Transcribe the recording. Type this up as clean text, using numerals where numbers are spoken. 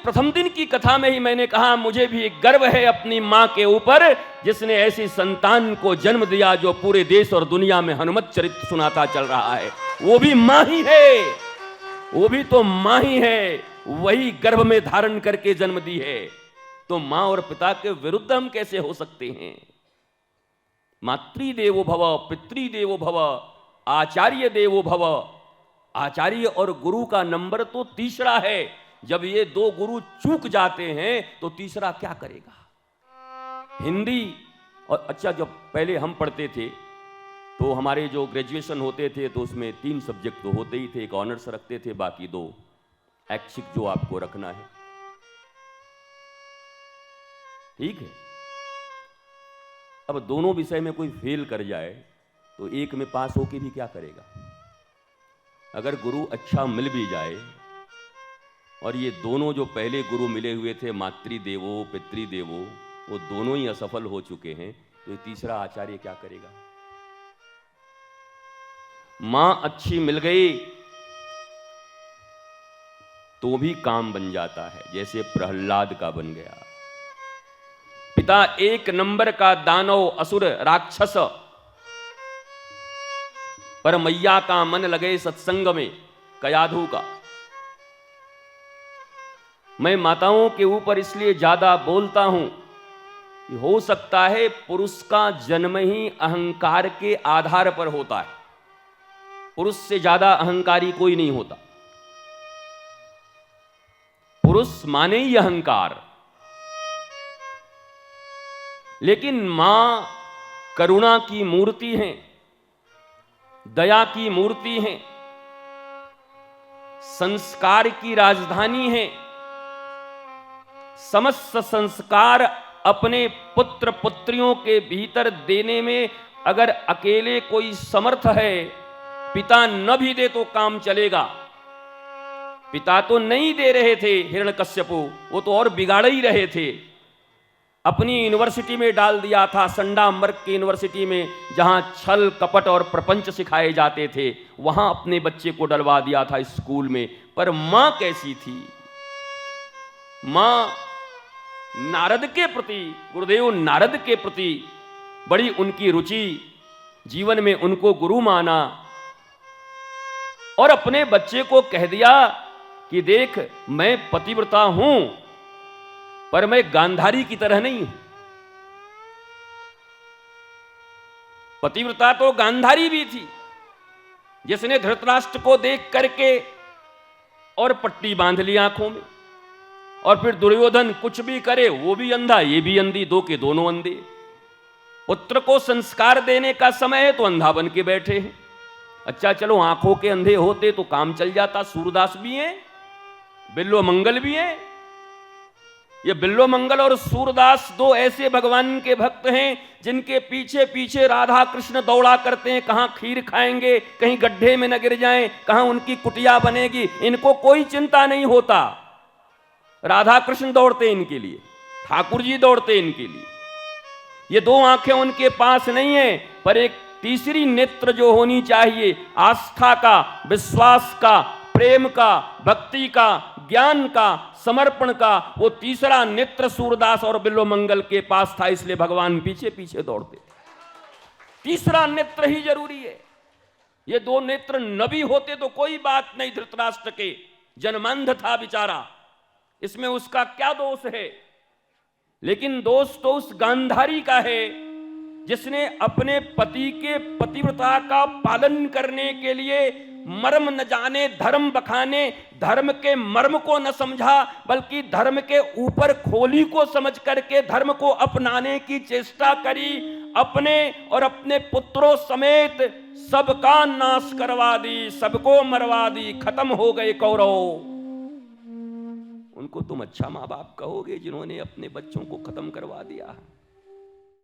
प्रथम दिन की कथा में ही मैंने कहा मुझे भी एक गर्व है अपनी मां के ऊपर, जिसने ऐसी संतान को जन्म दिया जो पूरे देश और दुनिया में हनुमत चरित्र सुनाता चल रहा है। वो भी मां ही है, वो भी तो मां ही है, वही गर्भ में धारण करके जन्म दी है। तो मां और पिता के विरुद्ध हम कैसे हो सकते हैं? मातृदेवो भव, पितृदेवो भव, आचार्य देवो भव। आचार्य और गुरु का नंबर तो तीसरा है। जब ये दो गुरु चूक जाते हैं तो तीसरा क्या करेगा? हिंदी और अच्छा, जब पहले हम पढ़ते थे तो हमारे जो ग्रेजुएशन होते थे तो उसमें 3 सब्जेक्ट तो होते ही थे, एक ऑनर्स रखते थे, बाकी 2 ऐच्छिक जो आपको रखना है। ठीक है। अब दोनों विषय में कोई फेल कर जाए तो एक में पास होके भी क्या करेगा? अगर गुरु अच्छा मिल भी जाए और ये दोनों जो पहले गुरु मिले हुए थे, मातृदेवो पितृदेवो, वो दोनों ही असफल हो चुके हैं, तो ये तीसरा आचार्य क्या करेगा? मां अच्छी मिल गई तो भी काम बन जाता है, जैसे प्रहलाद का बन गया। पिता 1 नंबर का दानव, असुर, राक्षस, पर मैया का मन लगे सत्संग में, कयाधु का। मैं माताओं के ऊपर इसलिए ज्यादा बोलता हूं, हो सकता है पुरुष का जन्म ही अहंकार के आधार पर होता है। पुरुष से ज्यादा अहंकारी कोई नहीं होता। पुरुष माने ही अहंकार। लेकिन मां करुणा की मूर्ति है, दया की मूर्ति है, संस्कार की राजधानी है। समस्त संस्कार अपने पुत्र पुत्रियों के भीतर देने में अगर अकेले कोई समर्थ है, पिता न भी दे तो काम चलेगा। पिता तो नहीं दे रहे थे हिरण्यकश्यपु, वो तो और बिगाड़ ही रहे थे। अपनी यूनिवर्सिटी में डाल दिया था, संडा मर्क की यूनिवर्सिटी में, जहां छल कपट और प्रपंच सिखाए जाते थे, वहां अपने बच्चे को डलवा दिया था स्कूल में। पर मां कैसी थी? मां नारद के प्रति, गुरुदेव नारद के प्रति बड़ी उनकी रुचि, जीवन में उनको गुरु माना और अपने बच्चे को कह दिया कि देख, मैं पतिव्रता हूं पर मैं गांधारी की तरह नहीं हूं। पतिव्रता तो गांधारी भी थी, जिसने धृतराष्ट्र को देख करके और पट्टी बांध ली आंखों में, और फिर दुर्योधन कुछ भी करे वो भी अंधा ये भी अंधी, दो के दोनों अंधे। पुत्र को संस्कार देने का समय है तो अंधा बन के बैठे हैं। अच्छा चलो, आंखों के अंधे होते तो काम चल जाता। सूरदास भी हैं, बिल्लो मंगल भी हैं। ये बिल्लो मंगल और सूरदास 2 ऐसे भगवान के भक्त हैं जिनके पीछे पीछे राधा कृष्ण दौड़ा करते हैं। कहां खीर खाएंगे, कहीं गड्ढे में न गिर जाएं, कहां उनकी कुटिया बनेगी, इनको कोई चिंता नहीं होता। राधा कृष्ण दौड़ते इनके लिए, ठाकुर जी दौड़ते इनके लिए। ये 2 आंखें उनके पास नहीं है, पर एक तीसरी नेत्र जो होनी चाहिए, आस्था का, विश्वास का, प्रेम का, भक्ति का, ज्ञान का, समर्पण का, वो तीसरा नेत्र सूरदास और बिल्लो मंगल के पास था। इसलिए भगवान पीछे पीछे दौड़ते थे। तीसरा नेत्र ही जरूरी है। ये 2 नेत्र न भी होते तो कोई बात नहीं। धृतराष्ट्र के जन्मांध था बेचारा, इसमें उसका क्या दोष है? लेकिन दोष तो उस गांधारी का है जिसने अपने पति के पतिव्रता का पालन करने के लिए मर्म न जाने धर्म बखाने, धर्म के मर्म को न समझा, बल्कि धर्म के ऊपर खोली को समझ करके धर्म को अपनाने की चेष्टा करी। अपने और अपने पुत्रों समेत सबका नाश करवा दी, सबको मरवा दी, खत्म हो गए कौरव। उनको तुम अच्छा मां बाप कहोगे जिन्होंने अपने बच्चों को खत्म करवा दिया?